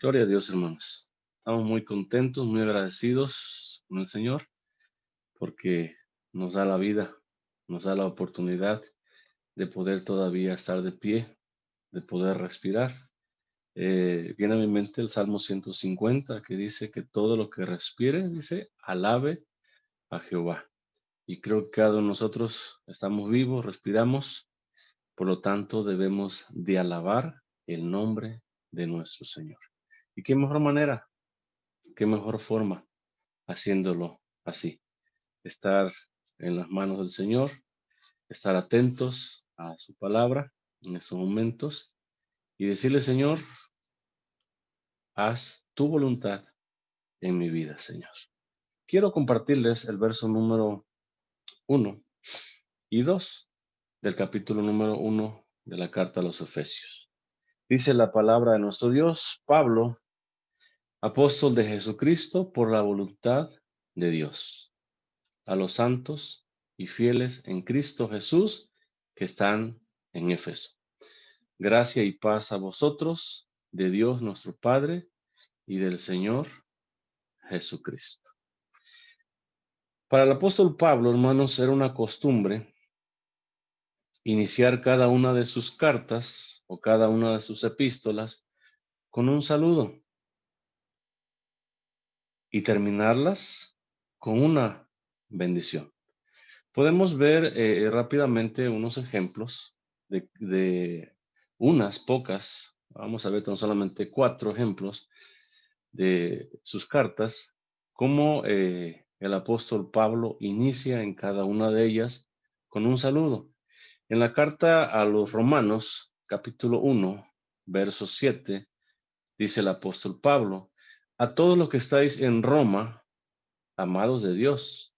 Gloria a Dios, hermanos. Estamos muy contentos, muy agradecidos con el Señor porque nos da la vida, nos da la oportunidad de poder todavía estar de pie, de poder respirar. Viene a mi mente el Salmo 150 que dice que todo lo que respire, dice, alabe a Jehová. Y creo que cada uno de nosotros estamos vivos, respiramos, por lo tanto debemos de alabar el nombre de nuestro Señor. ¿Y qué mejor manera? ¿Qué mejor forma haciéndolo así? Estar en las manos del Señor, estar atentos a su palabra en esos momentos y decirle, Señor, haz tu voluntad en mi vida, Señor. Quiero compartirles el verso número 1 y 2 del capítulo número 1 de la carta a los Efesios. Dice la palabra de nuestro Dios, Pablo, apóstol de Jesucristo por la voluntad de Dios, a los santos y fieles en Cristo Jesús que están en Éfeso. Gracia y paz a vosotros, de Dios nuestro Padre y del Señor Jesucristo. Para el apóstol Pablo, hermanos, era una costumbre iniciar cada una de sus cartas o cada una de sus epístolas con un saludo y terminarlas con una bendición. Podemos ver rápidamente unos ejemplos de unas pocas, vamos a ver tan solamente 4 ejemplos de sus cartas, cómo el apóstol Pablo inicia en cada una de ellas con un saludo. En la carta a los Romanos, capítulo 1, verso 7, dice el apóstol Pablo, a todos los que estáis en Roma, amados de Dios,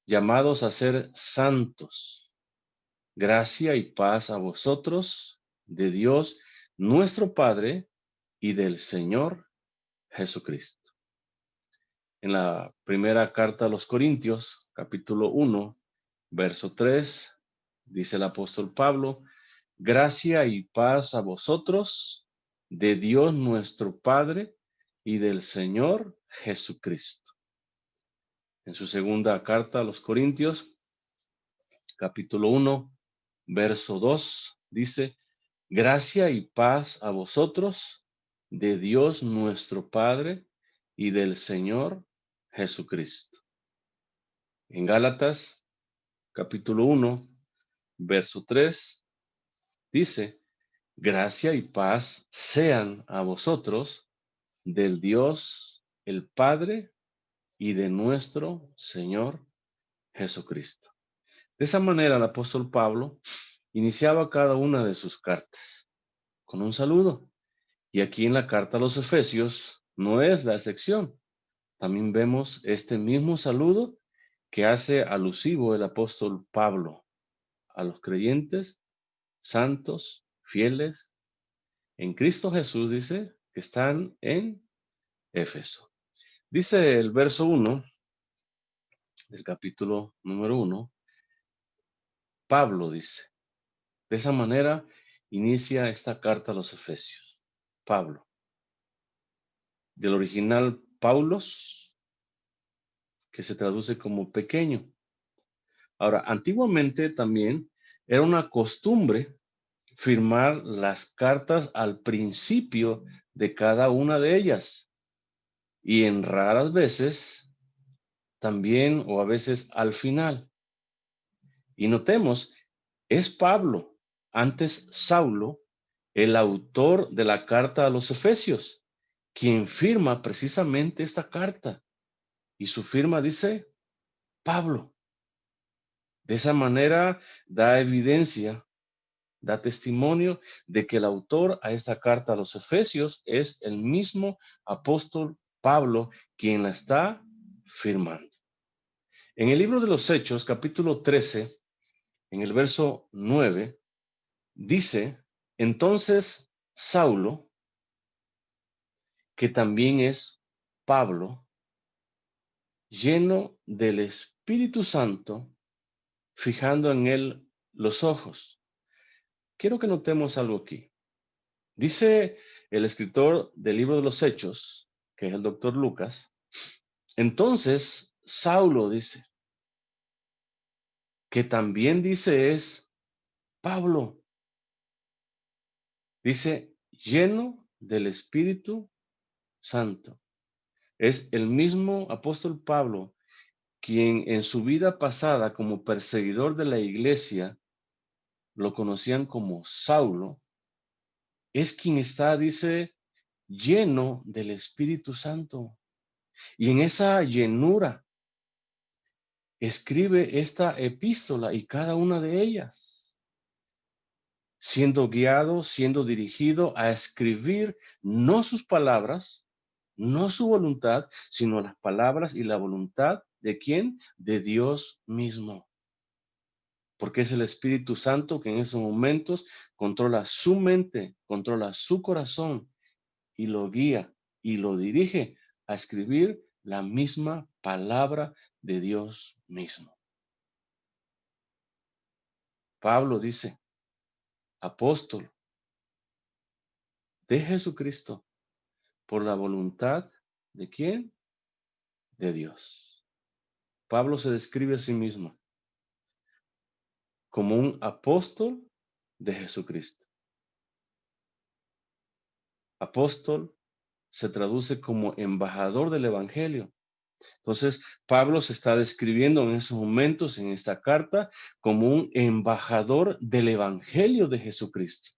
llamados a ser santos, gracia y paz a vosotros, de Dios nuestro Padre y del Señor Jesucristo. En la primera carta a los Corintios, capítulo 1, verso 3, dice el apóstol Pablo, gracia y paz a vosotros, de Dios nuestro Padre y del Señor Jesucristo. En su segunda carta a los Corintios, capítulo 1, verso 2, dice, gracia y paz a vosotros, de Dios nuestro Padre y del Señor Jesucristo. En Gálatas, capítulo 1, verso 3, dice, gracia y paz sean a vosotros del Dios el Padre y de nuestro Señor Jesucristo. De esa manera el apóstol Pablo iniciaba cada una de sus cartas con un saludo. Y aquí en la carta a los Efesios no es la excepción. También vemos este mismo saludo que hace alusivo el apóstol Pablo a los creyentes, santos, fieles, en Cristo Jesús, dice, que están en Éfeso. Dice el verso 1 del capítulo número 1, Pablo dice, de esa manera inicia esta carta a los Efesios. Pablo, del original Paulos, que se traduce como pequeño. Ahora, antiguamente también era una costumbre firmar las cartas al principio de cada una de ellas y en raras veces también o a veces al final. Y notemos, es Pablo, antes Saulo, el autor de la carta a los Efesios, quien firma precisamente esta carta. Y su firma dice Pablo. De esa manera da evidencia, da testimonio de que el autor a esta carta a los Efesios es el mismo apóstol Pablo quien la está firmando. En el libro de los Hechos, capítulo 13, en el verso 9, dice, entonces Saulo, que también es Pablo, lleno del Espíritu Santo, fijando en él los ojos. Quiero que notemos algo aquí. Dice el escritor del libro de los Hechos, que es el doctor Lucas, entonces Saulo dice, que también dice es Pablo, dice lleno del Espíritu Santo. Es el mismo apóstol Pablo quien en su vida pasada como perseguidor de la iglesia lo conocían como Saulo, es quien está, dice, lleno del Espíritu Santo. Y en esa llenura escribe esta epístola y cada una de ellas, siendo guiado, siendo dirigido a escribir no sus palabras, no su voluntad, sino las palabras y la voluntad de quién? De Dios mismo. Porque es el Espíritu Santo que en esos momentos controla su mente, controla su corazón y lo guía y lo dirige a escribir la misma palabra de Dios mismo. Pablo dice, apóstol de Jesucristo, por la voluntad de quién? De Dios. Pablo se describe a sí mismo como un apóstol de Jesucristo. Apóstol se traduce como embajador del Evangelio. Entonces, Pablo se está describiendo en esos momentos, en esta carta, como un embajador del Evangelio de Jesucristo.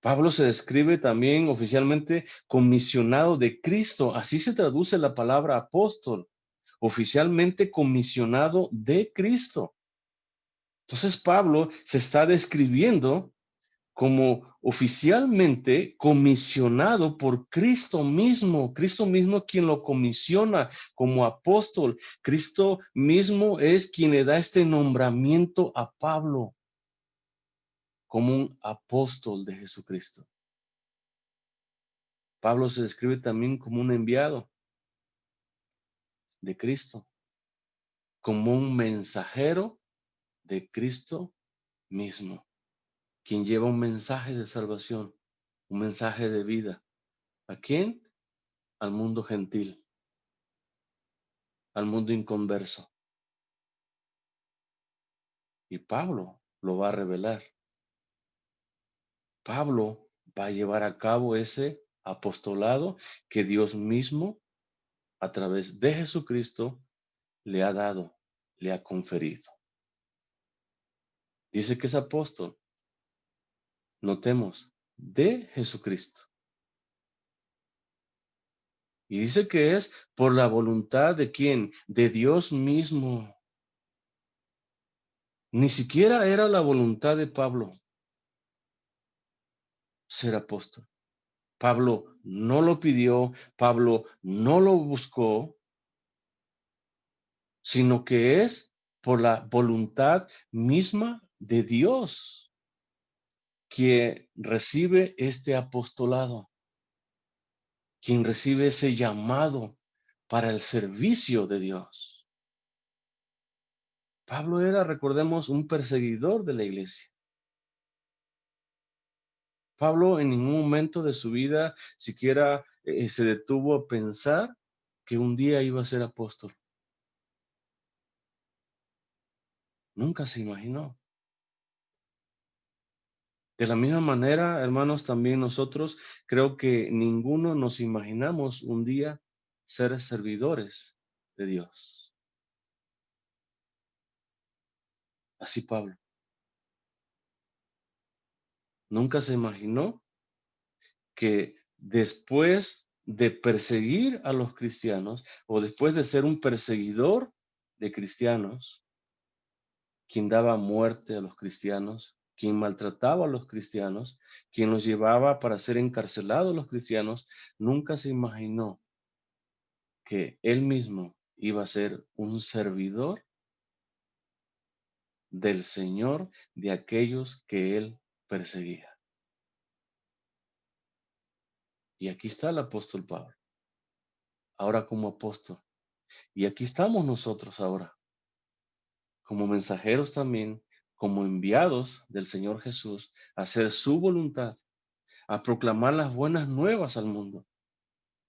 Pablo se describe también oficialmente comisionado de Cristo. Así se traduce la palabra apóstol. Oficialmente comisionado de Cristo. Entonces, Pablo se está describiendo como oficialmente comisionado por Cristo mismo quien lo comisiona como apóstol. Cristo mismo es quien le da este nombramiento a Pablo como un apóstol de Jesucristo. Pablo se describe también como un enviado de Cristo, como un mensajero de Cristo mismo, quien lleva un mensaje de salvación, un mensaje de vida. ¿A quién? Al mundo gentil, al mundo inconverso. Y Pablo lo va a revelar. Pablo va a llevar a cabo ese apostolado que Dios mismo, a través de Jesucristo, le ha dado, le ha conferido. Dice que es apóstol, notemos, de Jesucristo. Y dice que es por la voluntad de quién? De Dios mismo. Ni siquiera era la voluntad de Pablo ser apóstol. Pablo no lo pidió, Pablo no lo buscó, sino que es por la voluntad misma de Dios que recibe este apostolado, quien recibe ese llamado para el servicio de Dios. Pablo era, recordemos, un perseguidor de la iglesia. Pablo en ningún momento de su vida siquiera se detuvo a pensar que un día iba a ser apóstol. Nunca se imaginó. De la misma manera, hermanos, también nosotros creo que ninguno nos imaginamos un día ser servidores de Dios. Así Pablo. Nunca se imaginó que después de perseguir a los cristianos o después de ser un perseguidor de cristianos, quien daba muerte a los cristianos, quien maltrataba a los cristianos, quien los llevaba para ser encarcelados los cristianos, nunca se imaginó que él mismo iba a ser un servidor del Señor de aquellos que él perseguía. Y aquí está el apóstol Pablo, ahora como apóstol. Y aquí estamos nosotros ahora, como mensajeros también, como enviados del Señor Jesús a hacer su voluntad, a proclamar las buenas nuevas al mundo.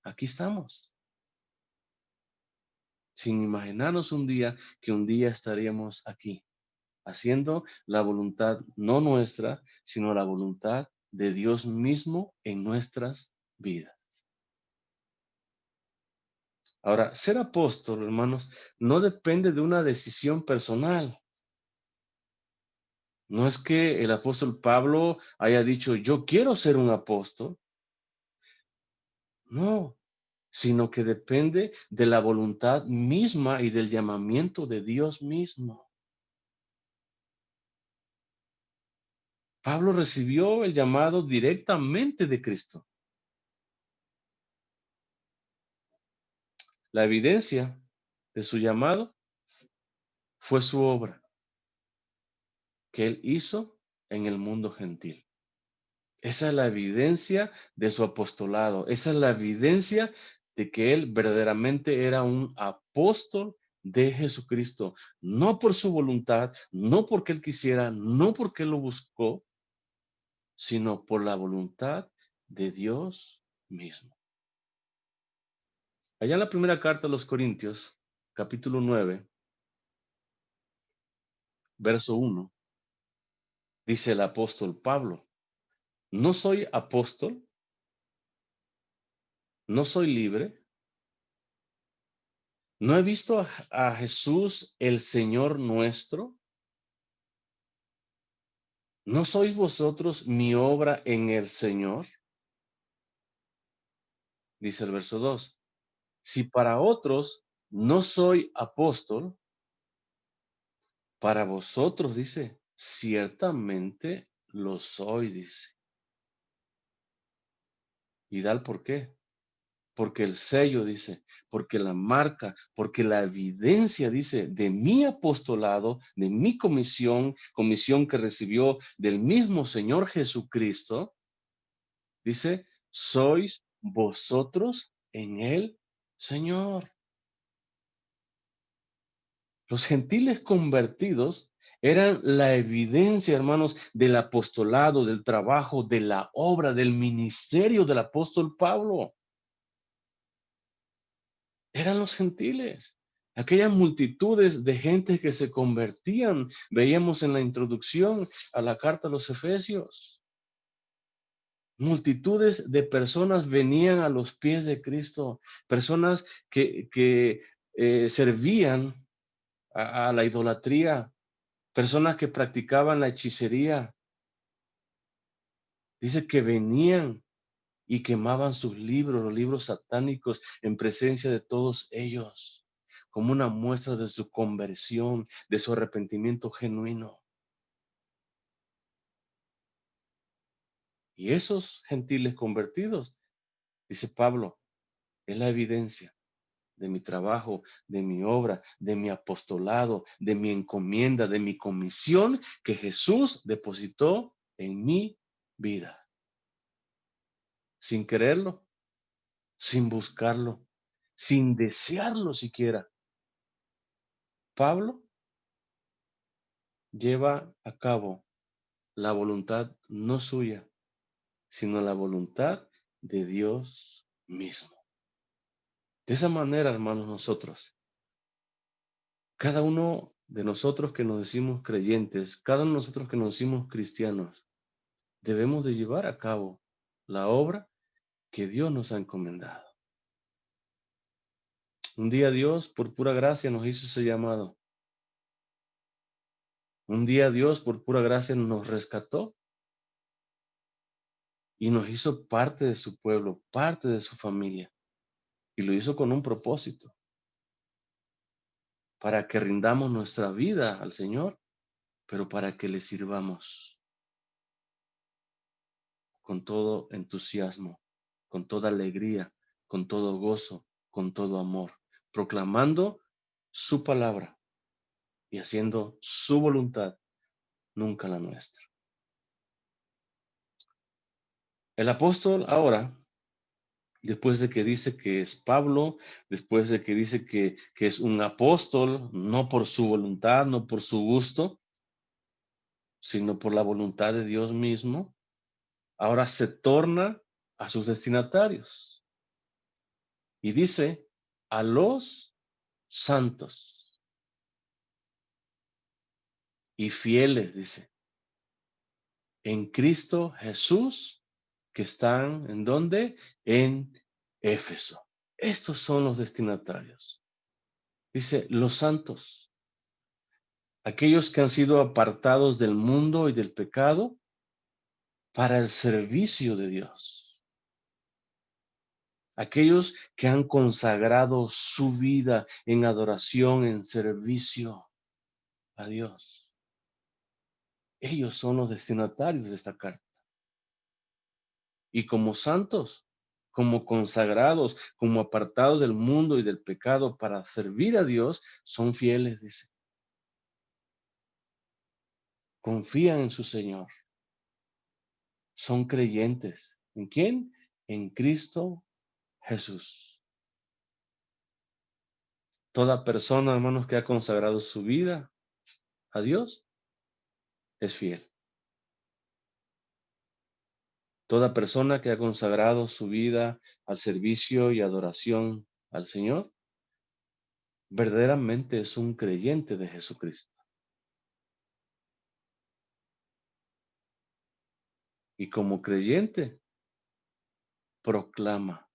Aquí estamos, sin imaginarnos que un día estaríamos aquí, haciendo la voluntad no nuestra, sino la voluntad de Dios mismo en nuestras vidas. Ahora, ser apóstol, hermanos, no depende de una decisión personal. No es que el apóstol Pablo haya dicho, yo quiero ser un apóstol. No, sino que depende de la voluntad misma y del llamamiento de Dios mismo. Pablo recibió el llamado directamente de Cristo. La evidencia de su llamado fue su obra que él hizo en el mundo gentil. Esa es la evidencia de su apostolado. Esa es la evidencia de que él verdaderamente era un apóstol de Jesucristo. No por su voluntad, no porque él quisiera, no porque él lo buscó, sino por la voluntad de Dios mismo. Allá en la primera carta a los Corintios, capítulo 9, verso 1, dice el apóstol Pablo, no soy apóstol, no soy libre, no he visto a Jesús el Señor nuestro, ¿no sois vosotros mi obra en el Señor? Dice el verso 2, si para otros no soy apóstol, para vosotros, dice, ciertamente lo soy, dice. ¿Y da el por qué? Porque el sello, dice, porque la marca, porque la evidencia, dice, de mi apostolado, de mi comisión que recibió del mismo Señor Jesucristo, dice, sois vosotros en el Señor. Los gentiles convertidos eran la evidencia, hermanos, del apostolado, del trabajo, de la obra, del ministerio del apóstol Pablo. Eran los gentiles, aquellas multitudes de gente que se convertían. Veíamos en la introducción a la carta a los Efesios. Multitudes de personas venían a los pies de Cristo, personas que servían a la idolatría, personas que practicaban la hechicería. Dice que venían y quemaban sus libros, los libros satánicos, en presencia de todos ellos, como una muestra de su conversión, de su arrepentimiento genuino. Y esos gentiles convertidos, dice Pablo, es la evidencia de mi trabajo, de mi obra, de mi apostolado, de mi encomienda, de mi comisión que Jesús depositó en mi vida. Sin quererlo, sin buscarlo, sin desearlo siquiera. Pablo lleva a cabo la voluntad no suya, sino la voluntad de Dios mismo. De esa manera, hermanos, cada uno de nosotros que nos decimos creyentes, cada uno de nosotros que nos decimos cristianos, debemos de llevar a cabo la obra que Dios nos ha encomendado. Un día Dios, por pura gracia, nos hizo ese llamado. Un día Dios, por pura gracia, nos rescató y nos hizo parte de su pueblo, parte de su familia. Y lo hizo con un propósito, para que rindamos nuestra vida al Señor, pero para que le sirvamos con todo entusiasmo, con toda alegría, con todo gozo, con todo amor, proclamando su palabra y haciendo su voluntad, nunca la nuestra. El apóstol ahora, después de que dice que es Pablo, después de que dice que es un apóstol, no por su voluntad, no por su gusto, sino por la voluntad de Dios mismo, ahora se torna a sus destinatarios y dice a los santos y fieles, dice, en Cristo Jesús, que están ¿en dónde? En Éfeso. Estos son los destinatarios. Dice, los santos, aquellos que han sido apartados del mundo y del pecado para el servicio de Dios. Aquellos que han consagrado su vida en adoración, en servicio a Dios. Ellos son los destinatarios de esta carta. Y como santos, como consagrados, como apartados del mundo y del pecado para servir a Dios, son fieles, dice. Confían en su Señor. Son creyentes. ¿En quién? En Cristo Jesús. Toda persona, hermanos, que ha consagrado su vida a Dios es fiel. Toda persona que ha consagrado su vida al servicio y adoración al Señor, verdaderamente es un creyente de Jesucristo. Y como creyente, proclama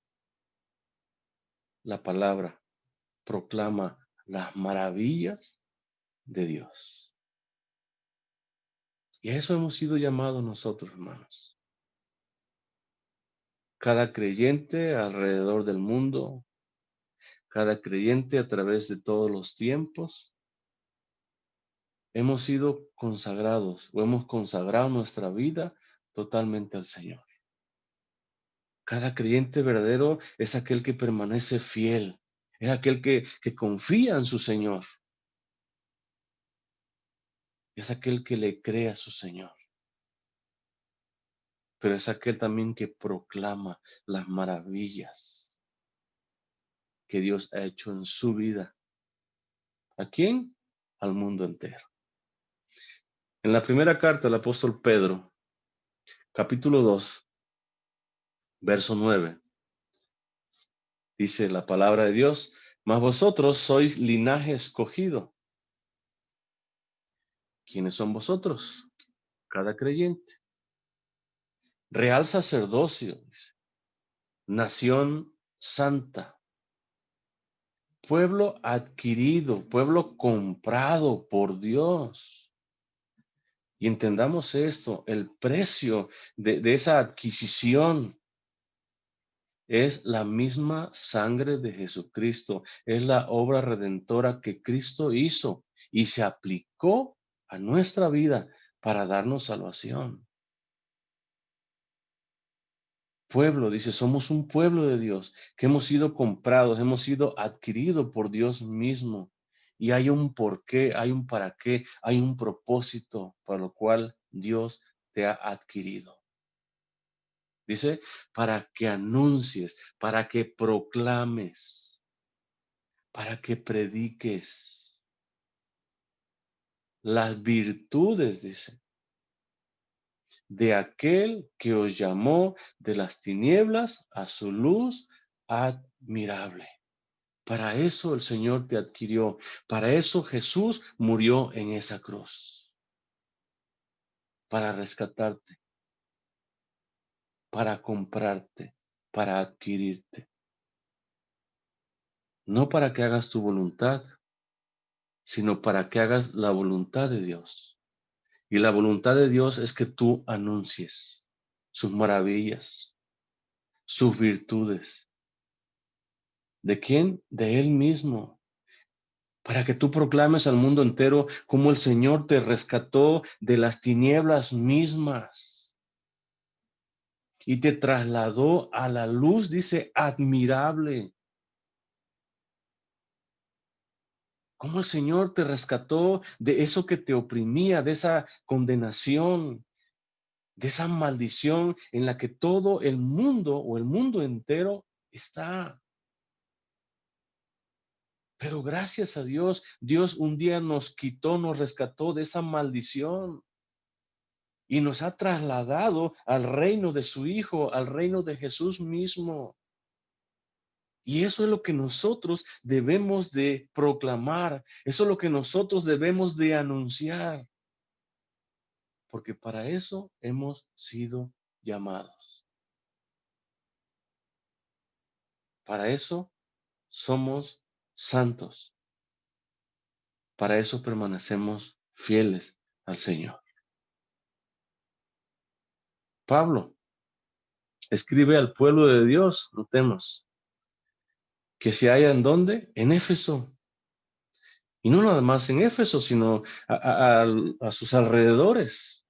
la palabra, proclama las maravillas de Dios. Y a eso hemos sido llamados nosotros, hermanos. Cada creyente alrededor del mundo, cada creyente a través de todos los tiempos, hemos sido consagrados o hemos consagrado nuestra vida totalmente al Señor. Cada creyente verdadero es aquel que permanece fiel, es aquel que confía en su Señor, es aquel que le cree a su Señor, pero es aquel también que proclama las maravillas que Dios ha hecho en su vida. ¿A quién? Al mundo entero. En la primera carta del apóstol Pedro, capítulo 2, verso 9, dice la palabra de Dios, mas vosotros sois linaje escogido. ¿Quiénes son vosotros? Cada creyente. Real sacerdocio, dice, nación santa, pueblo adquirido, pueblo comprado por Dios. Y entendamos esto, el precio de esa adquisición es la misma sangre de Jesucristo, es la obra redentora que Cristo hizo y se aplicó a nuestra vida para darnos salvación. Pueblo, dice, somos un pueblo de Dios, que hemos sido comprados, hemos sido adquiridos por Dios mismo. Y hay un porqué, hay un para qué, hay un propósito para lo cual Dios te ha adquirido. Dice, para que anuncies, para que proclames, para que prediques las virtudes, dice, de aquel que os llamó de las tinieblas a su luz admirable. Para eso el Señor te adquirió. Para eso Jesús murió en esa cruz. Para rescatarte, para comprarte, para adquirirte. No para que hagas tu voluntad, sino para que hagas la voluntad de Dios. Y la voluntad de Dios es que tú anuncies sus maravillas, sus virtudes. ¿De quién? De Él mismo. Para que tú proclames al mundo entero cómo el Señor te rescató de las tinieblas mismas y te trasladó a la luz, dice, admirable. Cómo el Señor te rescató de eso que te oprimía, de esa condenación, de esa maldición en la que todo el mundo o el mundo entero está. Pero gracias a Dios, Dios un día nos quitó, nos rescató de esa maldición. y nos ha trasladado al reino de su Hijo, al reino de Jesús mismo. Y eso es lo que nosotros debemos de proclamar, eso es lo que nosotros debemos de anunciar, porque para eso hemos sido llamados. Para eso somos santos. Para eso permanecemos fieles al Señor. Pablo escribe al pueblo de Dios, notemos, que se halla en dónde, en Éfeso. Y no nada más en Éfeso, sino a sus alrededores,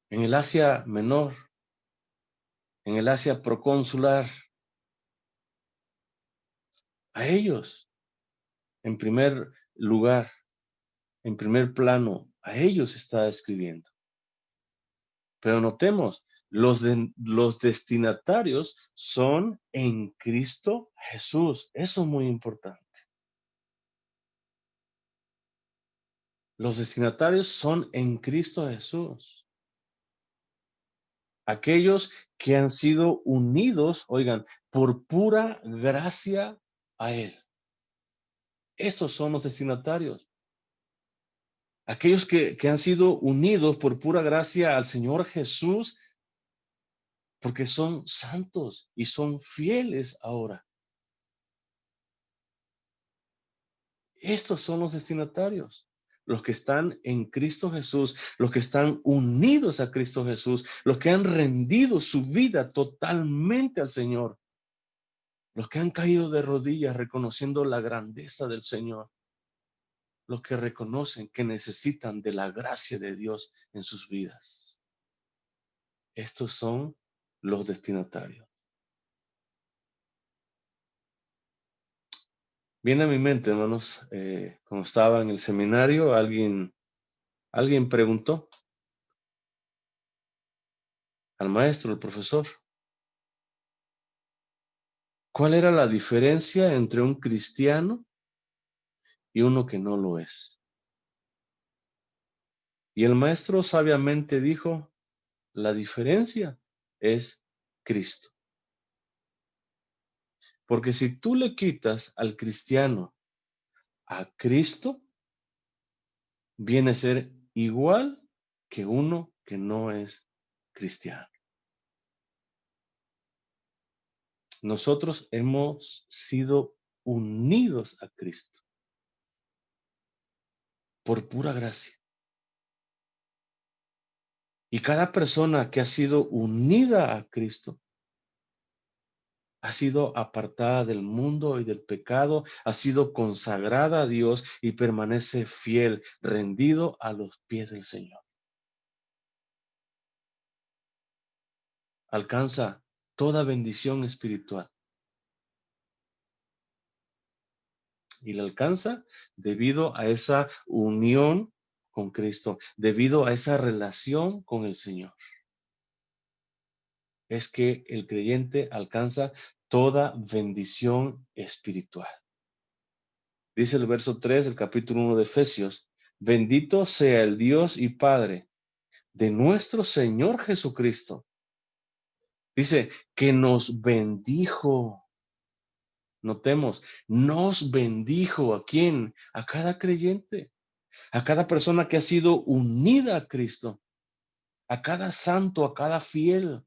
en el Asia Menor, en el Asia Procónsular, a ellos, en primer lugar, en primer plano, a ellos está escribiendo. Pero notemos, los destinatarios son en Cristo Jesús. Eso es muy importante. Los destinatarios son en Cristo Jesús. Aquellos que han sido unidos, oigan, por pura gracia a Él. Estos son los destinatarios. Aquellos que han sido unidos por pura gracia al Señor Jesús, porque son santos y son fieles ahora. Estos son los destinatarios, los que están en Cristo Jesús, los que están unidos a Cristo Jesús, los que han rendido su vida totalmente al Señor, los que han caído de rodillas reconociendo la grandeza del Señor, los que reconocen que necesitan de la gracia de Dios en sus vidas. Estos son los destinatarios. Viene a mi mente, hermanos, cuando estaba en el seminario, alguien preguntó al maestro, el profesor, ¿cuál era la diferencia entre un cristiano y uno que no lo es? Y el maestro sabiamente dijo, la diferencia es Cristo. Porque si tú le quitas al cristiano a Cristo, viene a ser igual que uno que no es cristiano. Nosotros hemos sido unidos a Cristo por pura gracia. Y cada persona que ha sido unida a Cristo ha sido apartada del mundo y del pecado, ha sido consagrada a Dios y permanece fiel, rendido a los pies del Señor. Alcanza toda bendición espiritual. Y la alcanza debido a esa unión con Cristo, debido a esa relación con el Señor. Es que el creyente alcanza toda bendición espiritual. Dice el verso 3 del capítulo 1 de Efesios, bendito sea el Dios y Padre de nuestro Señor Jesucristo. Dice que nos bendijo. Notemos, nos bendijo. ¿A quién? A cada creyente, a cada persona que ha sido unida a Cristo, a cada santo, a cada fiel.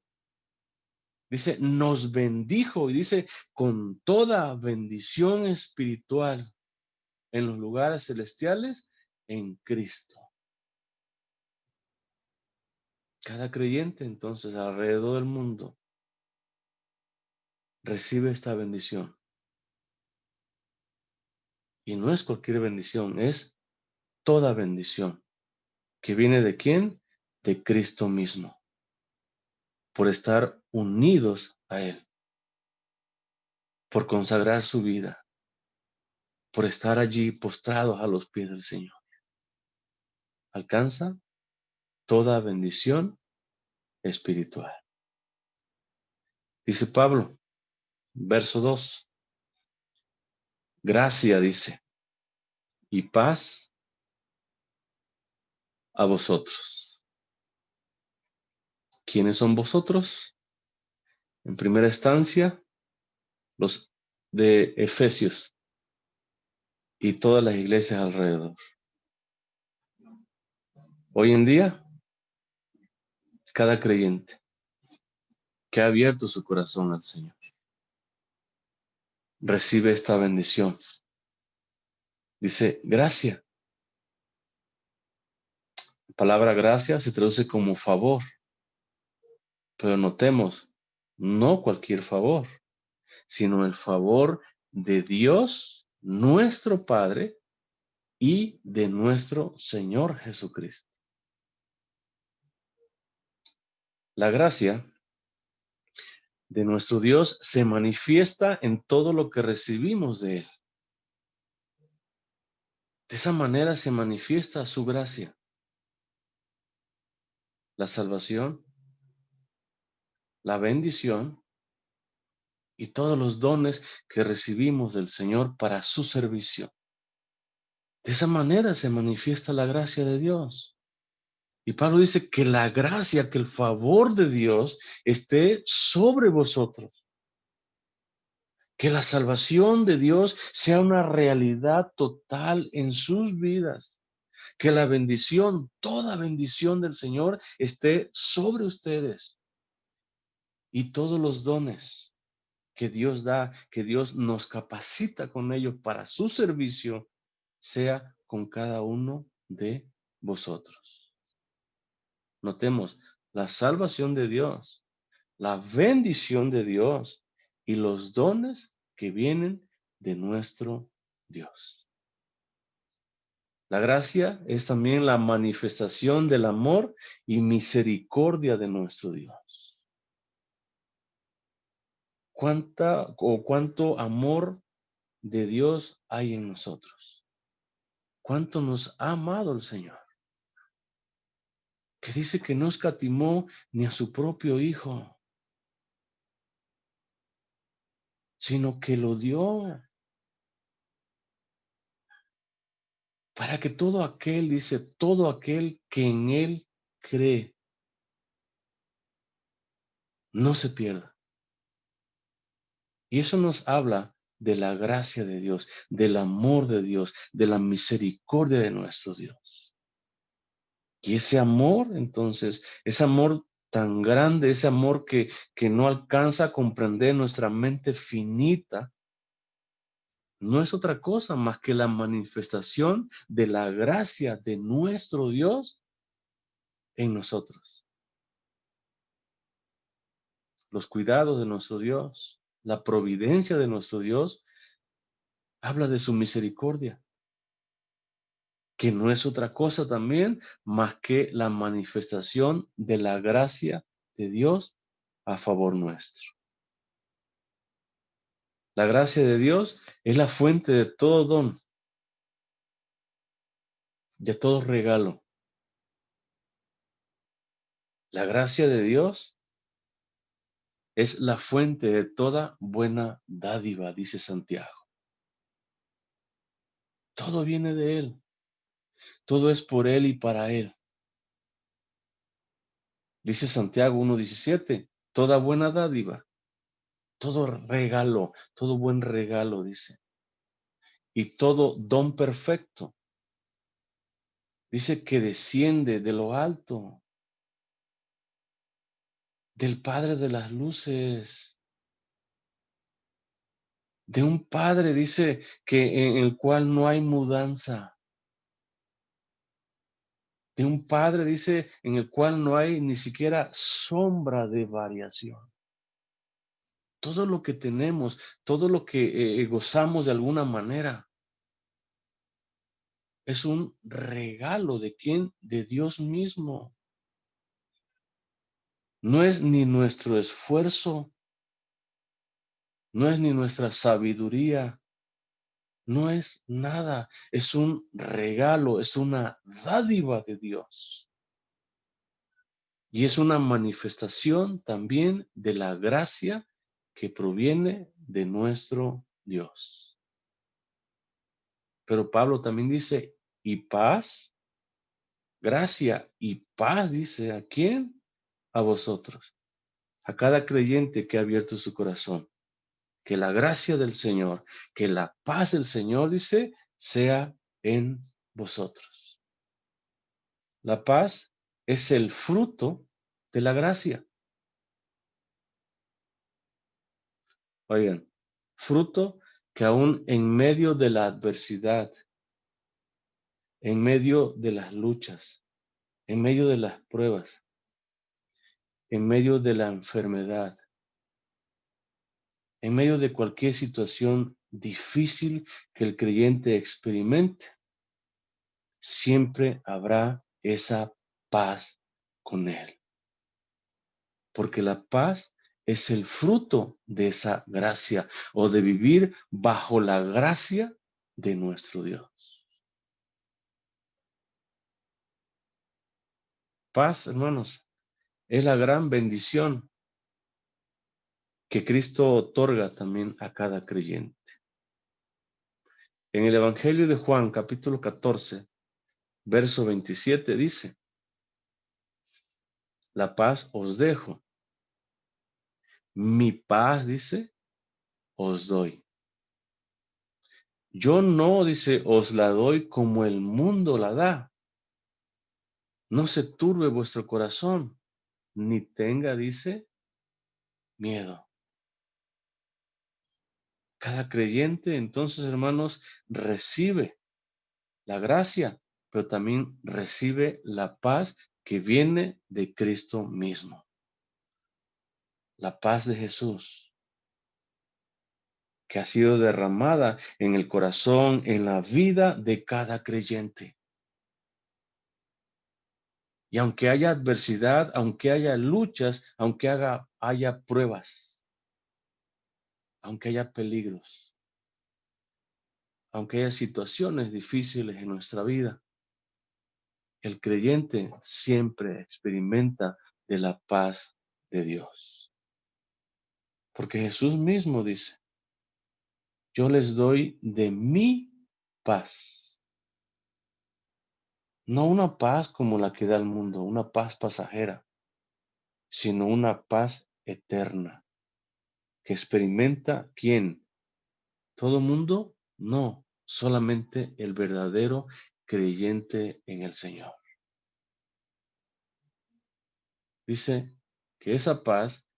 Dice, nos bendijo y dice, con toda bendición espiritual en los lugares celestiales en Cristo. Cada creyente entonces alrededor del mundo recibe esta bendición. Y no es cualquier bendición, es toda bendición. ¿Que viene de quién? De Cristo mismo. Por estar unidos a Él. Por consagrar su vida. Por estar allí postrados a los pies del Señor. Alcanza toda bendición espiritual. Dice Pablo, verso 2. Gracia, dice, y paz a vosotros. ¿Quiénes son vosotros? En primera instancia, los de Efesios y todas las iglesias alrededor. Hoy en día, cada creyente que ha abierto su corazón al Señor recibe esta bendición. Dice, gracia. La palabra gracia se traduce como favor, pero notemos, no cualquier favor, sino el favor de Dios, nuestro Padre, y de nuestro Señor Jesucristo. La gracia de nuestro Dios se manifiesta en todo lo que recibimos de Él. De esa manera se manifiesta su gracia. La salvación, la bendición y todos los dones que recibimos del Señor para su servicio. De esa manera se manifiesta la gracia de Dios. Y Pablo dice que la gracia, que el favor de Dios esté sobre vosotros. Que la salvación de Dios sea una realidad total en sus vidas. Que la bendición, toda bendición del Señor esté sobre ustedes. Y todos los dones que Dios da, que Dios nos capacita con ellos para su servicio, sea con cada uno de vosotros. Notemos la salvación de Dios, la bendición de Dios y los dones que vienen de nuestro Dios. La gracia es también la manifestación del amor y misericordia de nuestro Dios. ¿Cuánto amor de Dios hay en nosotros? ¿Cuánto nos ha amado el Señor? Que dice que no escatimó ni a su propio Hijo, sino que lo dio para que todo aquel, dice, todo aquel que en Él cree, no se pierda. Y eso nos habla de la gracia de Dios, del amor de Dios, de la misericordia de nuestro Dios. Y ese amor, entonces, ese amor tan grande, ese amor que no alcanza a comprender nuestra mente finita, no es otra cosa más que la manifestación de la gracia de nuestro Dios en nosotros. Los cuidados de nuestro Dios, la providencia de nuestro Dios, habla de su misericordia, que no es otra cosa también más que la manifestación de la gracia de Dios a favor nuestro. La gracia de Dios es la fuente de todo don, de todo regalo. La gracia de Dios es la fuente de toda buena dádiva, dice Santiago. Todo viene de Él. Todo es por Él y para Él. Dice Santiago 1:17, toda buena dádiva, todo regalo, todo buen regalo, dice. Y todo don perfecto. Dice que desciende de lo alto, del Padre de las luces, de un Padre, dice, que en el cual no hay mudanza. De un Padre, dice, en el cual no hay ni siquiera sombra de variación. Todo lo que tenemos, todo lo que gozamos de alguna manera, es un regalo de quién, de Dios mismo. No es ni nuestro esfuerzo, no es ni nuestra sabiduría, no es nada, es un regalo, es una dádiva de Dios. Y es una manifestación también de la gracia que proviene de nuestro Dios. Pero Pablo también dice, y paz gracia y paz, dice, ¿a quién? A vosotros, a cada creyente que ha abierto su corazón. Que la gracia del Señor, que la paz del Señor, dice, sea en vosotros. La paz es el fruto de la gracia. Oigan, fruto que aún en medio de la adversidad, en medio de las luchas, en medio de las pruebas, en medio de la enfermedad, en medio de cualquier situación difícil que el creyente experimente, siempre habrá esa paz con él. Porque la paz es el fruto de esa gracia o de vivir bajo la gracia de nuestro Dios. Paz, hermanos, es la gran bendición que Cristo otorga también a cada creyente. En el Evangelio de Juan, capítulo 14, verso 27, dice, la paz os dejo. Mi paz, dice, os doy. Yo no, dice, os la doy como el mundo la da. No se turbe vuestro corazón, ni tenga, dice, miedo. Cada creyente, entonces, hermanos, recibe la gracia, pero también recibe la paz que viene de Cristo mismo. La paz de Jesús, que ha sido derramada en el corazón, en la vida de cada creyente. Y aunque haya adversidad, aunque haya luchas, aunque haya pruebas, aunque haya peligros, aunque haya situaciones difíciles en nuestra vida, el creyente siempre experimenta de la paz de Dios. Porque Jesús mismo dice, yo les doy de mi paz. No una paz como la que da el mundo, una paz pasajera, sino una paz eterna que experimenta ¿quién? ¿Todo mundo? No, solamente el verdadero creyente en el Señor. Dice que esa paz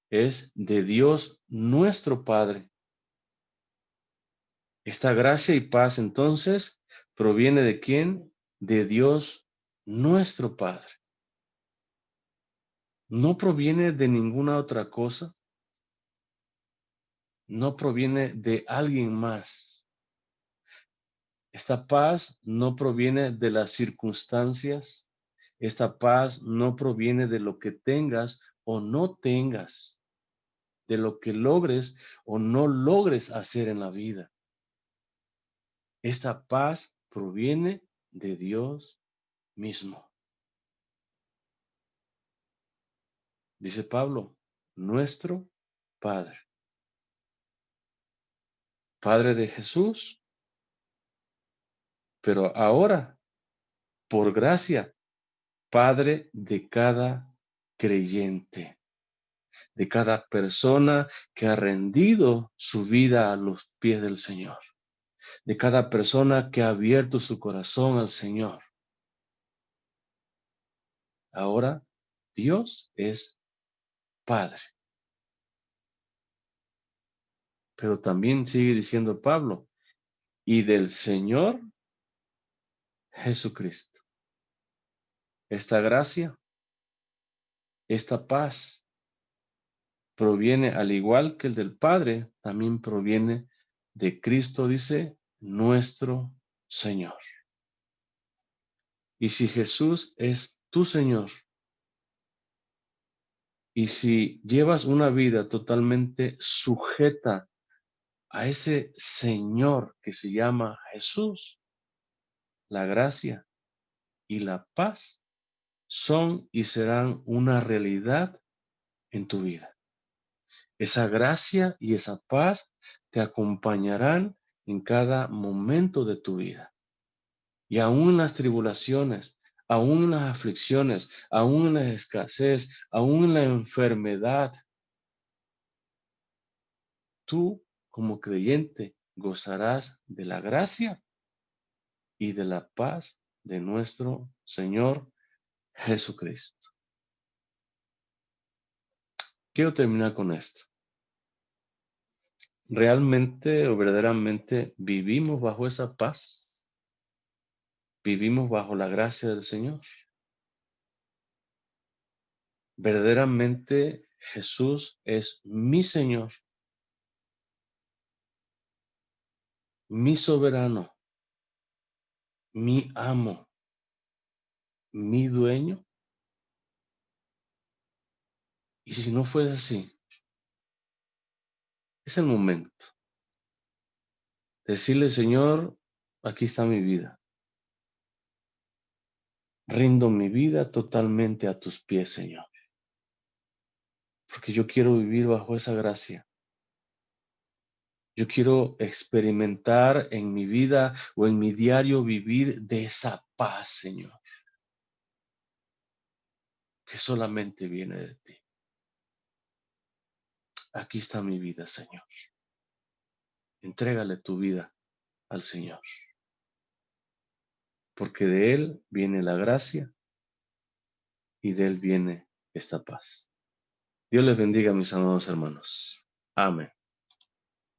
es de Dios nuestro Padre. Esta gracia y paz entonces proviene de quién? De Dios nuestro Padre. No proviene de ninguna otra cosa. No proviene de alguien más. Esta paz no proviene de las circunstancias. Esta paz no proviene de lo que tengas o no tengas, de lo que logres o no logres hacer en la vida. Esta paz proviene de Dios mismo. Dice Pablo, nuestro Padre. Padre de Jesús, pero ahora, por gracia, Padre de cada creyente, de cada persona que ha rendido su vida a los pies del Señor, de cada persona que ha abierto su corazón al Señor. Ahora, Dios es Padre. Pero también sigue diciendo Pablo, y del Señor Jesucristo. Esta gracia, esta paz, proviene, al igual que el del Padre, también proviene de Cristo, dice, nuestro Señor. Y si Jesús es tu Señor, y si llevas una vida totalmente sujeta a ese Señor que se llama Jesús, la gracia y la paz son y serán una realidad en tu vida. Esa gracia y esa paz te acompañarán en cada momento de tu vida. Y aún en las tribulaciones, aún en las aflicciones, aún en la escasez, aún en la enfermedad, tú como creyente gozarás de la gracia y de la paz de nuestro Señor Jesucristo. Quiero terminar con esto. ¿Realmente o verdaderamente vivimos bajo esa paz? ¿Vivimos bajo la gracia del Señor? ¿Verdaderamente Jesús es mi Señor, mi soberano, mi amo, mi dueño? Y si no fuese así, es el momento de decirle, Señor, aquí está mi vida. Rindo mi vida totalmente a tus pies, Señor, porque yo quiero vivir bajo esa gracia. Yo quiero experimentar en mi vida o en mi diario vivir de esa paz, Señor, que solamente viene de ti. Aquí está mi vida, Señor. Entrégale tu vida al Señor, porque de Él viene la gracia y de Él viene esta paz. Dios les bendiga, mis amados hermanos. Amén.